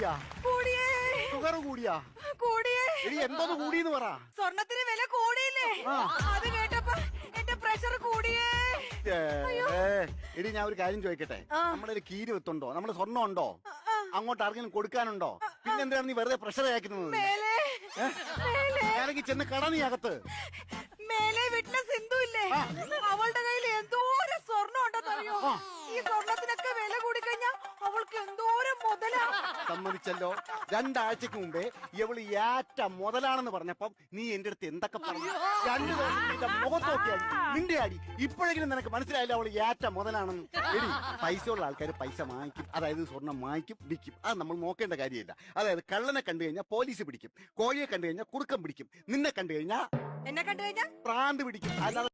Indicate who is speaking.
Speaker 1: കൂടിയാ
Speaker 2: കൂടിയേ
Speaker 1: ഷുഗർ കൂടിയാ
Speaker 2: കൂടിയേ
Speaker 1: എടി എന്തോന്ന് കൂടിയെന്ന് പറ.
Speaker 2: സ്വർണത്തിന് വില കൂടിയില്ലേ അത് കേട്ടപ്പോ എന്റെ പ്രഷർ കൂടിയേ.
Speaker 1: എടി ഞാൻ ഒരു കാര്യം ചോദിക്കട്ടെ, നമ്മുടെ ഒരു കീരി വിത്തുണ്ടോ, നമ്മുടെ സ്വർണ്ണം ഉണ്ടോ, അങ്ങോട്ട് ആർക്കെങ്കിലും കൊടുക്കാനുണ്ടോ? പിന്നെ എന്തിനാണ് നീ വെറുതെ പ്രഷർ അയക്കുന്നത്?
Speaker 2: മേലെ
Speaker 1: ഞാനെങ്കിൽ ചെന്ന് കട നീ അകത്ത്.
Speaker 2: മേലെ വീട്ടിലെ സിന്ധു ഇല്ലേ, അവളുടെ കയ്യിൽ എന്തോരം സ്വർണ്ണം ഉണ്ടെന്നറിയോ? ഈ സ്വർണത്തിനൊക്കെ വില കൂടിക്കഴിഞ്ഞാ അവൾക്ക് എന്തോരം മുതലാ.
Speaker 1: സമ്മതിച്ചല്ലോ, 2 ആഴ്ചക്ക് മുമ്പേ ഇവള് ഏറ്റ മുതലാണെന്ന് പറഞ്ഞപ്പം നീ എന്റെ അടുത്ത് എന്തൊക്കെ പറഞ്ഞു? 2 ദിവസം നിന്റെ മുഖത്തൊക്കെ അടി, നിന്റെ അടി. ഇപ്പോഴെങ്കിലും നിനക്ക് മനസ്സിലായില്ല അവള് ഏറ്റ മുതലാണെന്ന്. എടി, പൈസയുള്ള ആൾക്കാർ പൈസ വാങ്ങിക്കും, അതായത് സ്വർണം വാങ്ങിക്കും, വിൽക്കും. അത് നമ്മൾ നോക്കേണ്ട കാര്യമില്ല. അതായത് കള്ളനെ കണ്ടു കഴിഞ്ഞാൽ പോലീസ് പിടിക്കും, കോഴിയെ കണ്ടു കഴിഞ്ഞാൽ കുറുക്കം പിടിക്കും, നിന്നെ കണ്ടു കഴിഞ്ഞാൽ
Speaker 2: എന്നെ കണ്ടു കഴിഞ്ഞാ
Speaker 1: പ്രാന്ത് പിടിക്കും. അല്ലാതെ